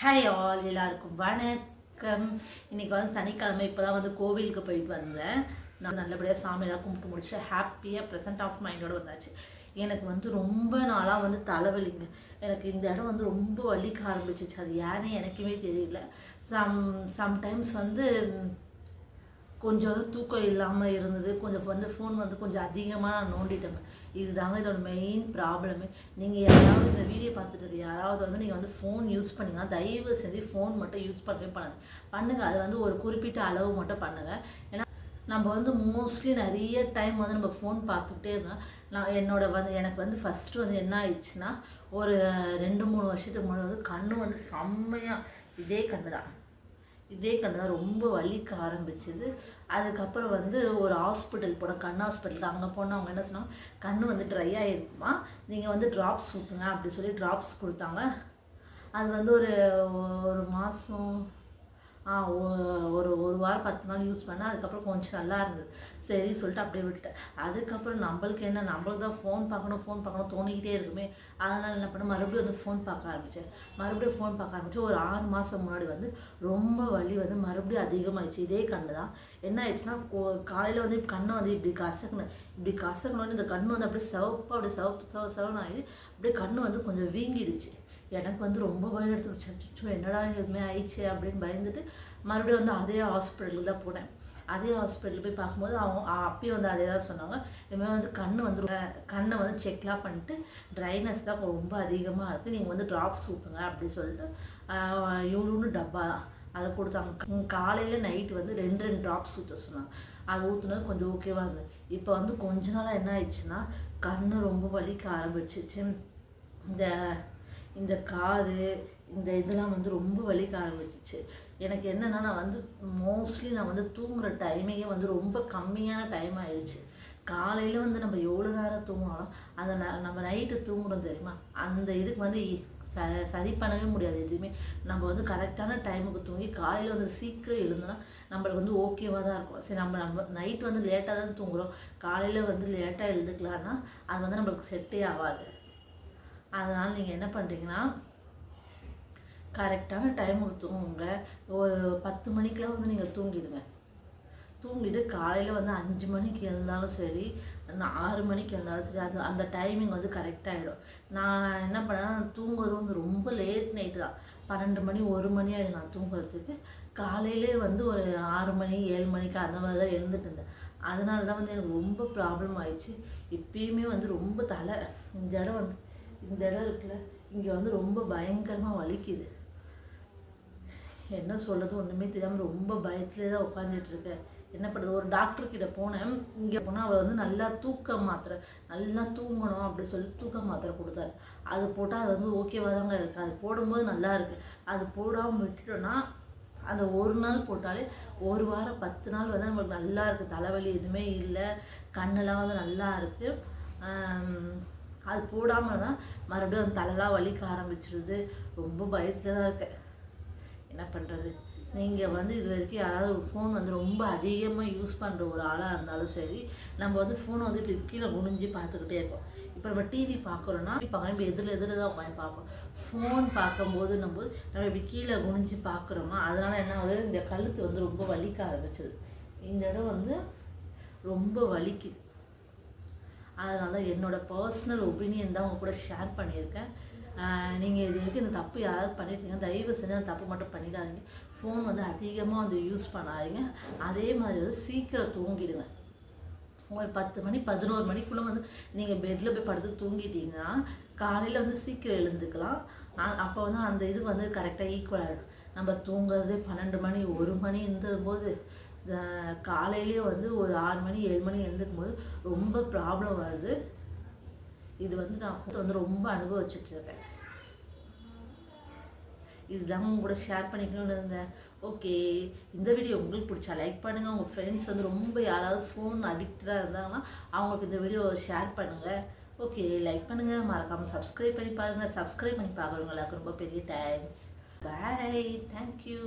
Hi all, எல்லாருக்கும் வணக்கம். இன்றைக்கி வந்து சனிக்கிழமை. இப்போ தான் வந்து கோவிலுக்கு போயிட்டு வந்தேன். நான் நல்லபடியாக சாமியெல்லாம் கும்பிட்டு முடிச்சு ஹாப்பியாக ப்ரெசன்ட் ஆஃப் மைண்டோடு வந்தாச்சு. எனக்கு வந்து ரொம்ப நாளாக வந்து தலைவலிங்க. எனக்கு இந்த இடம் வந்து ரொம்ப வலிக்க ஆரம்பிச்சிச்சு. அது ஏன்னு எனக்குமே தெரியல. சம்டைம்ஸ் வந்து கொஞ்சம் தூக்கம் இல்லாமல் இருந்தது. கொஞ்சம் வந்து ஃபோன் வந்து கொஞ்சம் அதிகமாக நான் நோண்டிட்டேங்க. இதுதாங்க இதோட மெயின் ப்ராப்ளமே. நீங்கள் யாராவது இந்த வீடியோ பார்த்துட்டு யாராவது வந்து நீங்கள் வந்து ஃபோன் யூஸ் பண்ணிங்கன்னா தயவு செஞ்சு ஃபோன் மட்டும் யூஸ் பண்ணவே பண்ணுங்கள். அது வந்து ஒரு குறிப்பிட்ட அளவு மட்டும் பண்ணுங்கள். ஏன்னா நம்ம வந்து மோஸ்ட்லி நிறைய டைம் வந்து நம்ம ஃபோன் பார்த்துக்கிட்டே இருந்தோம். எனக்கு வந்து ஃபஸ்ட்டு வந்து என்ன ஆயிடுச்சுன்னா, ஒரு 2-3 வருஷத்துக்கு முன்னாடி வந்து கண்ணு வந்து செம்மையாக இதே கண்ணு தான் ரொம்ப வலிக்க ஆரம்பிச்சிது. அதுக்கப்புறம் வந்து ஒரு ஹாஸ்பிட்டல் போனோம், கண் ஹாஸ்பிட்டலுக்கு. அங்கே போனால் அவங்க என்ன சொன்னாங்க, கண் வந்து ட்ரை ஆகிருக்குமா, நீங்கள் வந்து ட்ராப்ஸ் ஊற்றுங்க அப்படி சொல்லி ட்ராப்ஸ் கொடுத்தாங்க. அது வந்து ஒரு மாதம் ஒரு வாரம் 10 நாள் யூஸ் பண்ணேன். அதுக்கப்புறம் கொஞ்சம் நல்லா இருந்தது. சரி சொல்லிட்டு அப்படியே விட்டுட்டேன். அதுக்கப்புறம் நம்மளுக்கு தான் ஃபோன் பார்க்கணும் தோணிக்கிட்டே இருக்குமே. அதனால் என்ன பண்ணேன், மறுபடியும் வந்து ஃபோன் பார்க்க ஆரம்பித்தேன். ஒரு 6 மாதம் முன்னாடி வந்து ரொம்ப வலி வந்து மறுபடியும் அதிகமாகிடுச்சு. இதே கண்ணு தான். என்ன ஆயிடுச்சுன்னா, காலையில் வந்து கண்ணை வந்து இப்படி கசக்கணும்னு இந்த கண்ணு வந்து அப்படியே சிவப்புன்னு ஆகி அப்படியே கண்ணு வந்து கொஞ்சம் வீங்கிடுச்சு. எனக்கு வந்து ரொம்ப பயம் எடுத்துக்கிச்சு. அச்சோ என்னடா எதுவுமே ஆயிடுச்சு அப்படின்னு பயந்துட்டு மறுபடியும் வந்து அதே ஹாஸ்பிட்டலுக்கு தான் போனேன். அதே ஹாஸ்பிட்டலில் போய் பார்க்கும்போது அவங்க அப்பயும் வந்து அதே தான் சொன்னாங்க. இதுமாதிரி வந்து கண்ணை வந்து செக்லாம் பண்ணிட்டு ட்ரைனஸ் தான் ரொம்ப அதிகமாக இருக்குது, நீங்கள் வந்து ட்ராப்ஸ் ஊற்றுங்க அப்படி சொல்லிட்டு இவ்வளோன்னு டப்பா தான் அதை கொடுத்தாங்க. காலையில் நைட்டு வந்து 2 ட்ராப்ஸ் ஊற்ற சொன்னாங்க. அது ஊற்றுனது கொஞ்சம் ஓகேவாக இருந்தது. இப்போ வந்து கொஞ்ச நாளாக என்ன ஆயிடுச்சுன்னா, கண்ணு ரொம்ப வலிக்க ஆரம்பிச்சிச்சு. இந்த காது இந்த இதெல்லாம் வந்து ரொம்ப வலிக்க ஆரம்பிச்சிச்சு. எனக்கு என்னென்னா, நான் வந்து தூங்குகிற டைமிங்கே வந்து ரொம்ப கம்மியான டைம் ஆயிடுச்சு. காலையில் வந்து நம்ம எவ்வளோ நேரம் தூங்கினாலும் அந்த நம்ம நைட்டு தூங்குறோம் தெரியுமா, அந்த இதுக்கு வந்து சரி பண்ணவே முடியாது எதுவுமே. நம்ம வந்து கரெக்டான டைமுக்கு தூங்கி காலையில் வந்து சீக்கிரம் எழுந்தோன்னா நம்மளுக்கு வந்து ஓகேவாக தான் இருக்கும். சரி, நம்ம நைட் வந்து லேட்டாக தான் தூங்குகிறோம், காலையில் வந்து லேட்டாக எழுந்துக்கலான்னா அது வந்து நம்மளுக்கு செட்டே ஆகாது. அதனால் நீங்கள் என்ன பண்ணுறீங்கன்னா, கரெக்டான டைமுக்கு தூங்குங்க. ஒரு 10 மணிக்கெலாம் வந்து நீங்கள் தூங்கிட்டு காலையில் வந்து 5 மணிக்கு எழுந்தாலும் சரி, 6 மணிக்கு எழுந்தாலும் சரி, அந்த டைமிங் வந்து கரெக்டாகிடும். நான் என்ன பண்ணேன்னா, தூங்குறது வந்து ரொம்ப லேட் நைட்டு தான். 12 மணி 1 மணி ஆகிடும் நான் தூங்குறதுக்கு. காலையிலே வந்து ஒரு 6 மணி 7 மணிக்கு அந்த மாதிரி தான் எழுந்துட்டு இருந்தேன். அதனால தான் வந்து எனக்கு ரொம்ப ப்ராப்ளம் ஆயிடுச்சு. இப்பயுமே வந்து ரொம்ப இந்த இடம் இருக்குல்ல, இங்கே வந்து ரொம்ப பயங்கரமாக வலிக்குது. என்ன சொல்கிறது ஒன்றுமே தெரியாமல் ரொம்ப பயத்துலேயே தான் உட்காந்துட்ருக்கேன். என்ன பண்ணுறது, ஒரு டாக்டர்கிட்ட போனேன். இங்கே போனால் அவர் வந்து நல்லா தூங்கணும் அப்படி சொல்லி தூக்க மாத்திரை கொடுத்தாரு. அது போட்டால் அது வந்து ஓகேவாக தாங்க இருக்குது. அது போடும்போது நல்லா இருக்குது. அது போடாமல் விட்டுட்டோன்னா, அந்த ஒரு நாள் போட்டாலே 1 வாரம் 10 நாள் வந்து நம்மளுக்கு நல்லா இருக்குது. தலைவலி எதுவுமே இல்லை, கண்ணெல்லாம் வந்து நல்லா இருக்குது. அது போடாமல் தான் மறுபடியும் அந்த தலைலாம் வலிக்க ஆரம்பிச்சிருது. ரொம்ப பயத்தில் தான் இருக்கேன். என்ன பண்ணுறது, நீங்கள் வந்து இது வரைக்கும் யாராவது ஒரு ஃபோன் வந்து ரொம்ப அதிகமாக யூஸ் பண்ணுற ஒரு ஆளாக இருந்தாலும் சரி, நம்ம வந்து ஃபோனை வந்து இப்படி கீழே குனிஞ்சு பார்த்துக்கிட்டே இருக்கோம். இப்போ நம்ம டிவி பார்க்குறோன்னா இப்போ எதில் தான் உட்காந்து பார்ப்போம். ஃபோன் பார்க்கும்போது நம்ம இப்படி கீழே குனிஞ்சு பார்க்குறோமா, அதனால் என்ன ஆகுது, இந்த கழுத்து வந்து ரொம்ப வலிக்க ஆரம்பிச்சிது. இந்த இடம் வந்து ரொம்ப வலிக்குது. அதனால் என்னோடய பர்சனல் ஒப்பீனியன் தான் உங்கள் கூட ஷேர் பண்ணியிருக்கேன். நீங்கள் இது வரைக்கும் இந்த தப்பு யாராவது பண்ணிட்டீங்கன்னா தயவு செஞ்சு அந்த தப்பு மட்டும் பண்ணிடாதீங்க. ஃபோன் வந்து அதிகமாக வந்து யூஸ் பண்ணாதீங்க. அதே மாதிரி வந்து சீக்கிரம் தூங்கிடுங்க. ஒரு 10 மணி 11 மணிக்குள்ளே வந்து நீங்கள் பெட்டில் போய் படுத்து தூங்கிட்டீங்கன்னா காலையில் வந்து சீக்கிரம் எழுந்துக்கலாம். அப்போ வந்து அந்த இது வந்து கரெக்டாக ஈக்குவல் ஆகிடும். நம்ம தூங்குறதே 12 மணி 1 மணின்ற போது காலையிலேயே வந்து ஒரு 6 மணி 7 மணி எழுந்துக்கும் போது ரொம்ப ப்ராப்ளம் வருது. இது வந்து நான் வந்து ரொம்ப அனுபவிச்சுட்ருக்கேன். இதுதான் உங்க கூட ஷேர் பண்ணிக்கணும்னு இருந்தேன். ஓகே, இந்த வீடியோ உங்களுக்கு பிடிச்சா லைக் பண்ணுங்கள். உங்கள் ஃப்ரெண்ட்ஸ் வந்து ரொம்ப யாராவது ஃபோன் அடிக்டடாக இருந்தாங்கன்னா அவங்களுக்கு இந்த வீடியோ ஷேர் பண்ணுங்கள். ஓகே, லைக் பண்ணுங்கள், மறக்காமல் சப்ஸ்கிரைப் பண்ணி பாருங்கள். சப்ஸ்கிரைப் பண்ணி பார்க்குறவங்களுக்கு ரொம்ப பெரிய தேங்க்ஸ். பாய், தேங்க்யூ.